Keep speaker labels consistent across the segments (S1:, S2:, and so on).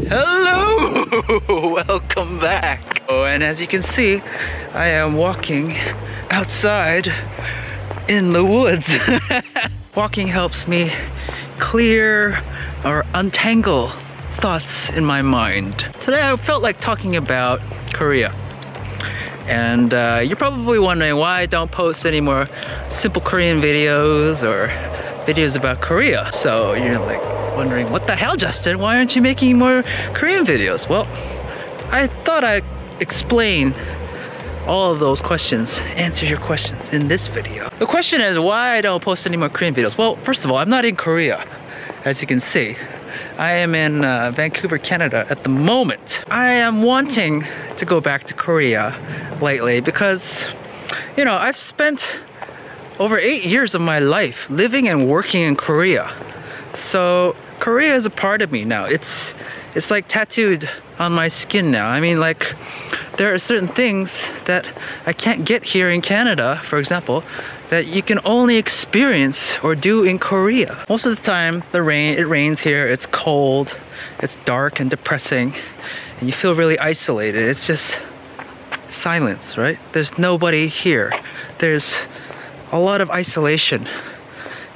S1: Hello! Welcome back. Oh, and as you can see, I am walking outside in the woods. Walking helps me clear or untangle thoughts in my mind. Today I felt like talking about Korea. And you're probably wondering why I don't post any more simple Korean videos or videos about Korea. So you're like wondering, what the hell, Justin? Why aren't you making more Korean videos? Well, I thought I'd explain all of those questions, answer your questions in this video. The question is why I don't post any more Korean videos. Well, first of all, I'm not in Korea, as you can see. I am in Vancouver, Canada at the moment. I am wanting to go back to Korea lately because, you know, I've spent over 8 years of my life living and working in Korea. So Korea is a part of me now. It's like tattooed on my skin now. I mean, like, there are certain things that I can't get here in Canada, for example, that you can only experience or do in Korea. Most of the time, it rains here, it's cold, it's dark and depressing, and you feel really isolated. It's just silence, right? There's nobody here. There's a lot of isolation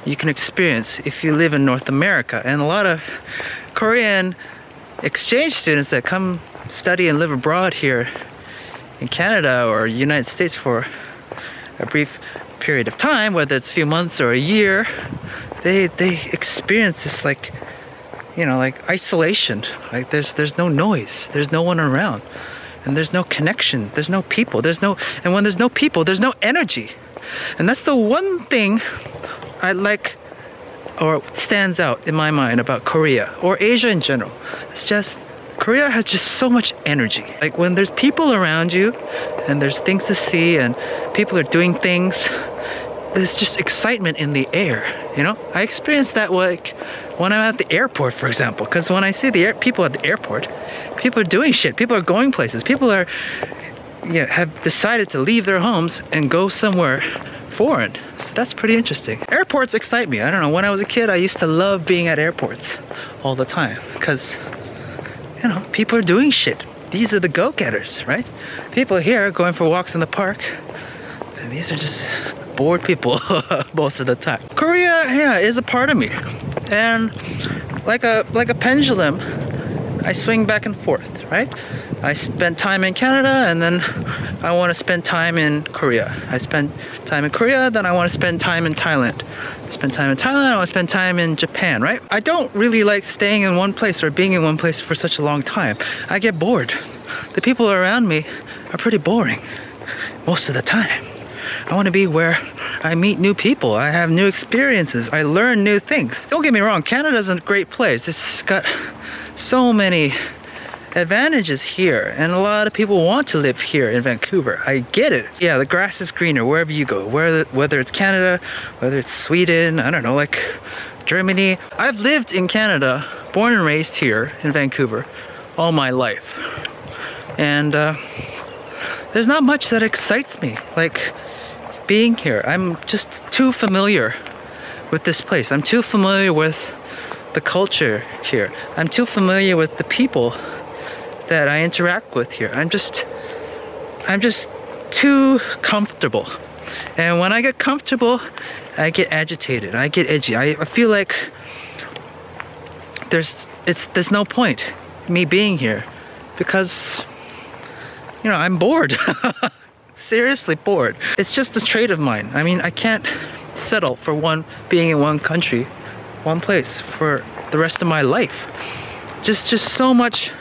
S1: you can experience if you live in North America. And a lot of Korean exchange students that come study and live abroad here in Canada or United States for a brief period of time, whether it's a few months or a year, they experience this, like, you know, like isolation. Like there's no noise, there's no one around, and there's no connection, there's no people, and when there's no people, there's no energy. And that's the one thing I like, or stands out in my mind about Korea or Asia in general. It's just Korea has just so much energy. Like when there's people around you and there's things to see and people are doing things, there's just excitement in the air, you know? I experience that like when I'm at the airport, for example, because when I see the people at the airport, people are doing shit, people are going places, people are, you know, have decided to leave their homes and go somewhere foreign. So that's pretty interesting. Airports excite me. I don't know, when I was a kid, I used to love being at airports all the time because, you know, people are doing shit. These are the go-getters, right? People here are going for walks in the park, and these are just bored people most of the time. Korea, yeah, is a part of me. And like a pendulum, I swing back and forth, right? I spend time in Canada and then I want to spend time in Korea. I spend time in Korea, then I want to spend time in Thailand. I spend time in Thailand, I want to spend time in Japan, right? I don't really like staying in one place or being in one place for such a long time. I get bored. The people around me are pretty boring most of the time. I want to be where I meet new people, I have new experiences, I learn new things. Don't get me wrong, Canada's a great place. It's got so many advantages here, and a lot of people want to live here in Vancouver. I get it. Yeah, the grass is greener wherever you go, whether it's Canada, whether it's Sweden, I don't know, like Germany. I've lived in Canada, born and raised here in Vancouver all my life, and there's not much that excites me like being here. I'm just too familiar with this place. I'm too familiar with the culture here. I'm too familiar with the people that I interact with here. I'm just too comfortable. And when I get comfortable, I get agitated, I get edgy. I feel like there's no point me being here because, you know, I'm bored. Seriously bored. It's just a trait of mine. I mean, I can't settle for being in one country, one place for the rest of my life. Just so much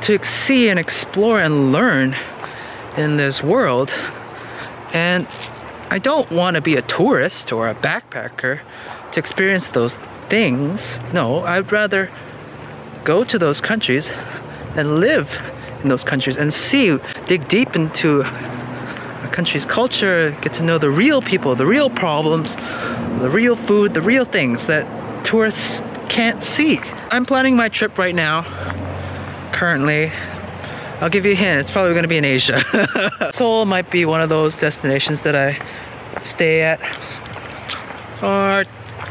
S1: to see and explore and learn in this world, and I don't want to be a tourist or a backpacker to experience those things. No, I'd rather go to those countries and live in those countries and dig deep into a country's culture, get to know the real people, the real problems, the real food, the real things that tourists can't see. I'm planning my trip right now, currently. I'll give you a hint, it's probably going to be in Asia. Seoul might be one of those destinations that I stay at, or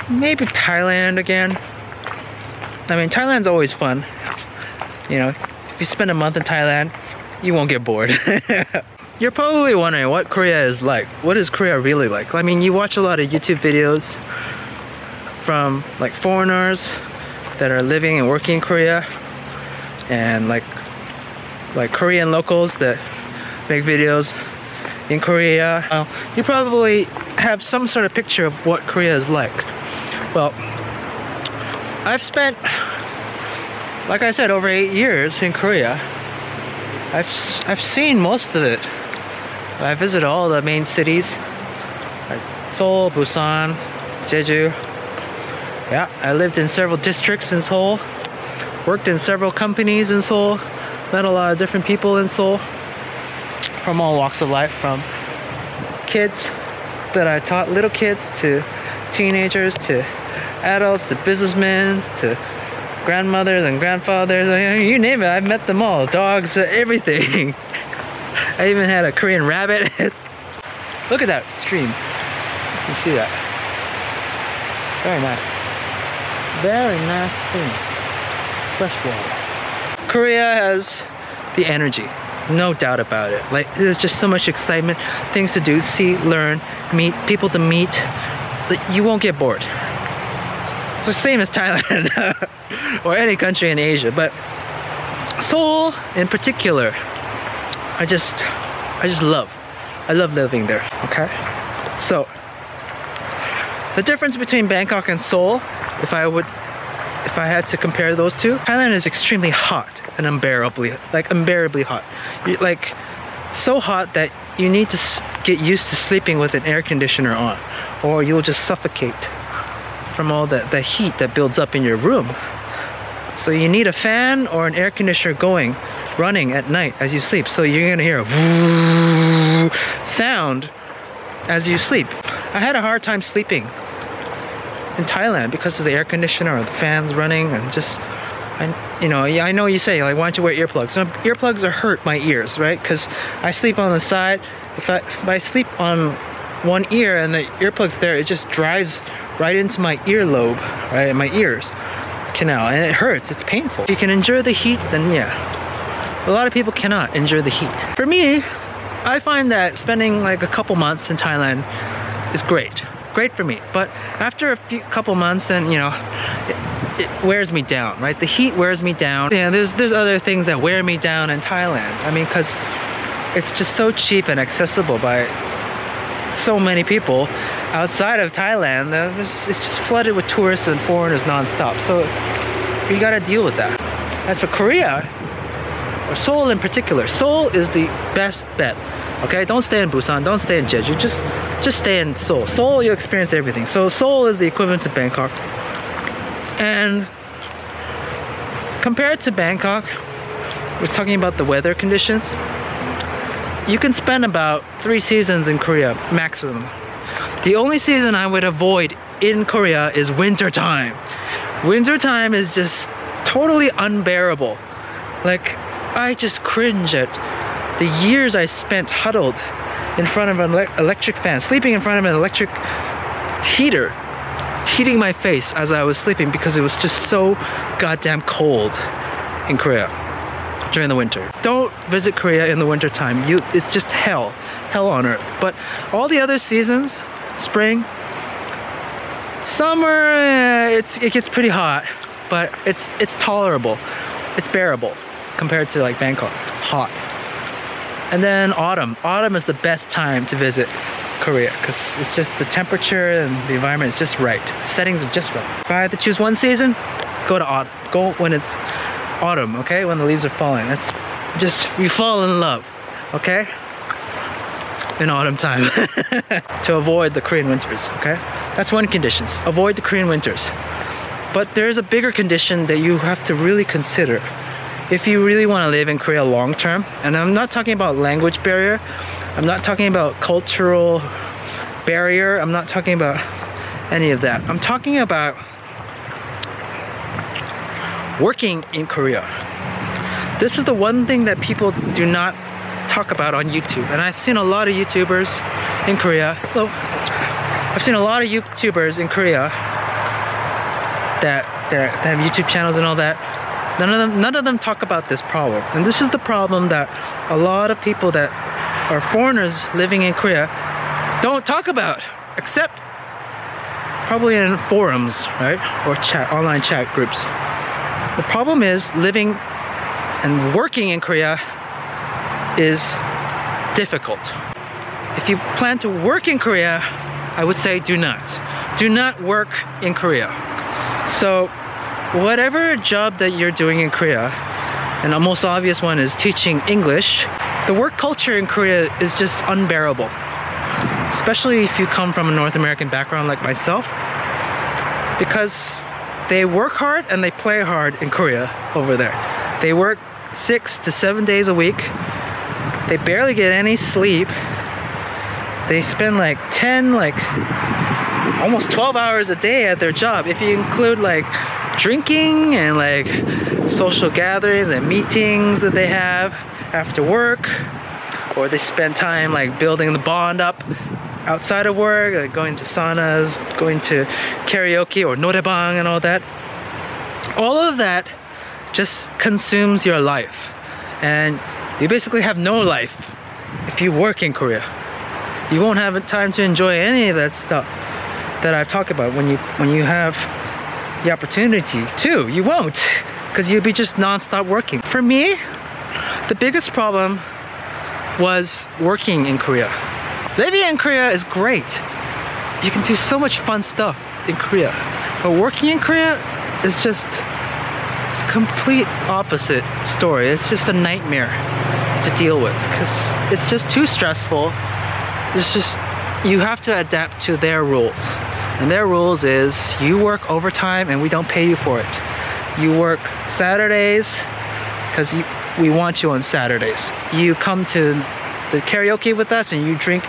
S1: maybe Thailand again. I mean, Thailand's always fun. You know, if you spend a month in Thailand, you won't get bored. You're probably wondering what Korea is like. What is Korea really like? I mean, you watch a lot of YouTube videos from like foreigners that are living and working in Korea, and like Korean locals that make videos in Korea. You probably have some sort of picture of what Korea is like. Well, I've spent, like I said, over 8 years in Korea. I've seen most of it. I visited all the main cities like Seoul, Busan, Jeju. Yeah, I lived in several districts in Seoul, worked in several companies in Seoul, met a lot of different people in Seoul from all walks of life, from kids that I taught, little kids, to teenagers, to adults, to businessmen, to grandmothers and grandfathers. You name it, I've met them all. Dogs, everything. I even had a Korean rabbit. Look at that stream. You can see that. Very nice. Very nice stream. Fresh water. Korea has the energy. No doubt about it. Like, there's just so much excitement, things to do, see, learn, meet, people to meet. You won't get bored. It's the same as Thailand or any country in Asia, but Seoul in particular, I just love. I love living there. Okay, so the difference between Bangkok and Seoul, if I had to compare those two, Thailand is extremely hot and unbearably hot. Like, so hot that you need to get used to sleeping with an air conditioner on, or you'll just suffocate from all the heat that builds up in your room. So you need a fan or an air conditioner running at night as you sleep. So you're gonna hear a sound as you sleep. I had a hard time sleeping in Thailand because of the air conditioner or the fans running, and just, I know you say, like, why don't you wear earplugs? So earplugs hurt my ears, right? Because I sleep on the side. If I sleep on one ear and the earplug's there, it just drives right into my earlobe, right in my ears canal, and it hurts. It's painful. If you can endure the heat, then yeah. A lot of people cannot endure the heat. For me, I find that spending like a couple months in Thailand is great for me. But after a couple months, then it wears me down, right? The heat wears me down. Yeah, there's other things that wear me down in Thailand. I mean, because it's just so cheap and accessible by so many people outside of Thailand. It's just flooded with tourists and foreigners non-stop. So you gotta deal with that. As for Korea, or Seoul in particular, Seoul is the best bet. Okay, don't stay in Busan, don't stay in Jeju, just stay in Seoul. Seoul, you experience everything. So Seoul is the equivalent to Bangkok. And compared to Bangkok, we're talking about the weather conditions. You can spend about 3 seasons in Korea, maximum. The only season I would avoid in Korea is winter time. Winter time is just totally unbearable. Like, I just cringe at the years I spent huddled in front of an electric fan, sleeping in front of an electric heater, heating my face as I was sleeping because it was just so goddamn cold in Korea during the winter. Don't visit Korea in the winter time. It's just hell on earth. But all the other seasons, spring, summer, it gets pretty hot, but it's tolerable. It's bearable compared to like Bangkok, hot. And then autumn. Autumn is the best time to visit Korea because it's just the temperature and the environment is just right. The settings are just right. If I had to choose one season, go to autumn. Go when it's autumn, okay? When the leaves are falling. It's just, you fall in love, okay? In autumn time. To avoid the Korean winters, okay? That's one condition. Avoid the Korean winters. But there's a bigger condition that you have to really consider if you really want to live in Korea long term. And I'm not talking about language barrier. I'm not talking about cultural barrier. I'm not talking about any of that. I'm talking about working in Korea. This is the one thing that people do not talk about on YouTube. And I've seen a lot of YouTubers in Korea. Hello. I've seen a lot of YouTubers in Korea that have YouTube channels and all that. None of them talk about this problem. And this is the problem that a lot of people that are foreigners living in Korea don't talk about, except probably in forums, right? Or online chat groups. The problem is living and working in Korea is difficult. If you plan to work in Korea, I would say do not. Do not work in Korea. So whatever job that you're doing in Korea, and the most obvious one is teaching English, the work culture in Korea is just unbearable. Especially if you come from a North American background like myself, because they work hard and they play hard in Korea over there. They work 6 to 7 days a week. They barely get any sleep. They spend like 10, almost 12 hours a day at their job. If you include like drinking and like social gatherings and meetings that they have after work, or they spend time like building the bond up outside of work, like going to saunas, going to karaoke or noraebang and all that. All of that just consumes your life, and you basically have no life if you work in Korea. You won't have time to enjoy any of that stuff that I've talked about. When you have the opportunity to, you won't, because you'll be just non-stop working. For me, the biggest problem was working in Korea. Living in Korea is great. You can do so much fun stuff in Korea, but working in Korea is just a complete opposite story. It's just a nightmare to deal with, because it's just too stressful. It's just, you have to adapt to their rules, and their rules is you work overtime and we don't pay you for it. You work Saturdays because we want you on Saturdays. You come to the karaoke with us and you drink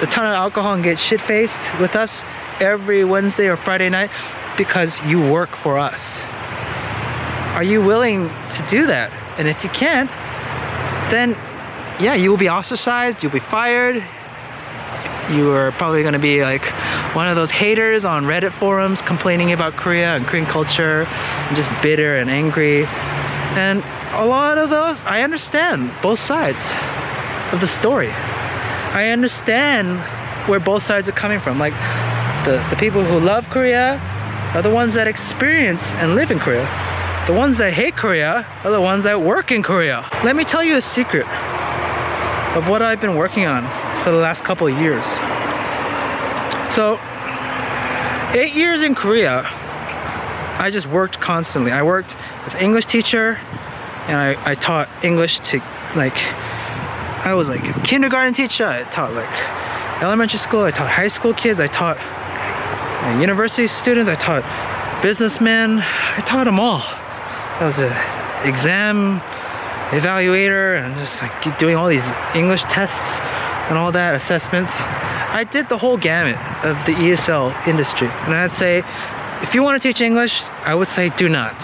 S1: a ton of alcohol and get shit-faced with us every Wednesday or Friday night because you work for us. Are you willing to do that? And if you can't, then yeah, you will be ostracized, you'll be fired. You are probably going to be like one of those haters on Reddit forums complaining about Korea and Korean culture and just bitter and angry. And a lot of those, I understand both sides of the story. I understand where both sides are coming from. Like the people who love Korea are the ones that experience and live in Korea. The ones that hate Korea are the ones that work in Korea. Let me tell you a secret of what I've been working on for the last couple of years. So 8 years in Korea, I just worked constantly. I worked as an English teacher, and I taught English to I was like a kindergarten teacher. I taught like elementary school, I taught high school kids, I taught university students, I taught businessmen, I taught them all. I was an exam evaluator and just like doing all these English tests and all that, assessments. I did the whole gamut of the ESL industry. And I'd say, if you want to teach English, I would say do not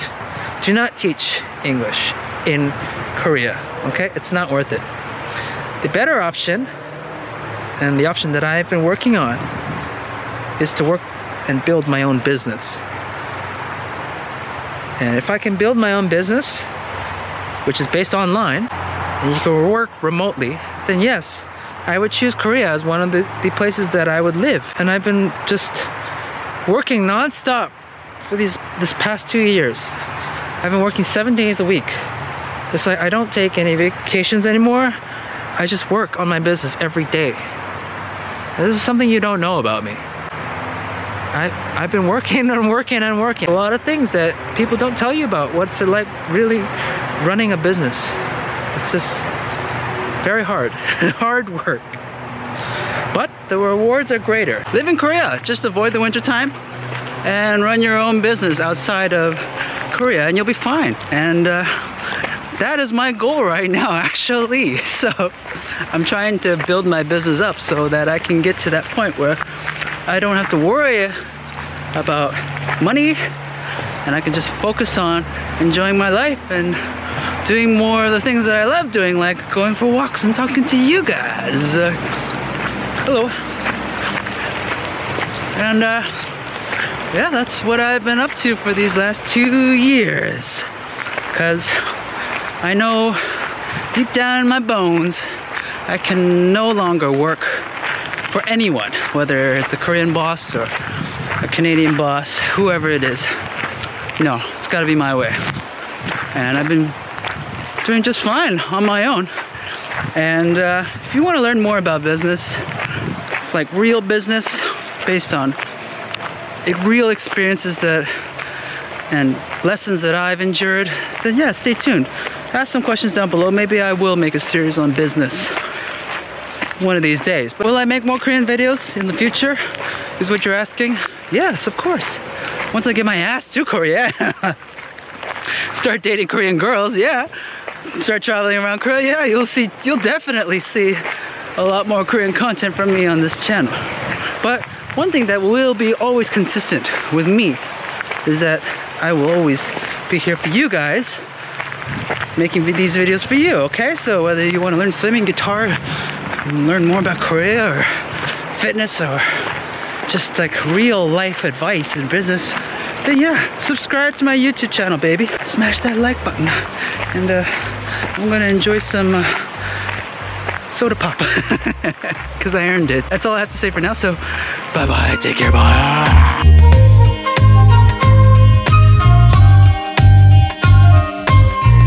S1: teach English in Korea, okay? It's not worth it. The better option, and the option that I've been working on, is to work and build my own business. And if I can build my own business, which is based online, and you can work remotely, then yes, I would choose Korea as one of the places that I would live. And I've been just working non-stop for this past 2 years. I've been working 7 days a week. It's like I don't take any vacations anymore. I just work on my business every day. And this is something you don't know about me. I've been working and working and working. A lot of things that people don't tell you about. What's it like really running a business? It's just very hard. Hard work. But the rewards are greater. Live in Korea. Just avoid the winter time and run your own business outside of Korea and you'll be fine. And that is my goal right now, actually. So I'm trying to build my business up so that I can get to that point where I don't have to worry about money and I can just focus on enjoying my life and doing more of the things that I love doing, like going for walks and talking to you guys. Hello. And yeah, that's what I've been up to for these last 2 years. because I know deep down in my bones I can no longer work for anyone, whether it's a Korean boss or a Canadian boss, whoever it is. No, it's got to be my way. And I've been doing just fine on my own. And if you want to learn more about business, like real business based on real experiences and lessons that I've endured, then yeah, stay tuned. Ask some questions down below. Maybe I will make a series on business one of these days. But will I make more Korean videos in the future, is what you're asking? Yes, of course. Once I get my ass to Korea, start dating Korean girls, yeah. Start traveling around Korea, yeah, you'll definitely see a lot more Korean content from me on this channel. But one thing that will be always consistent with me is that I will always be here for you guys, making these videos for you, okay? So whether you want to learn swimming, guitar, learn more about Korea or fitness or just like real life advice in business, then yeah, subscribe to my YouTube channel, baby. Smash that like button. And I'm gonna enjoy some soda pop because I earned it. That's all I have to say for now, so bye-bye, take care, bye.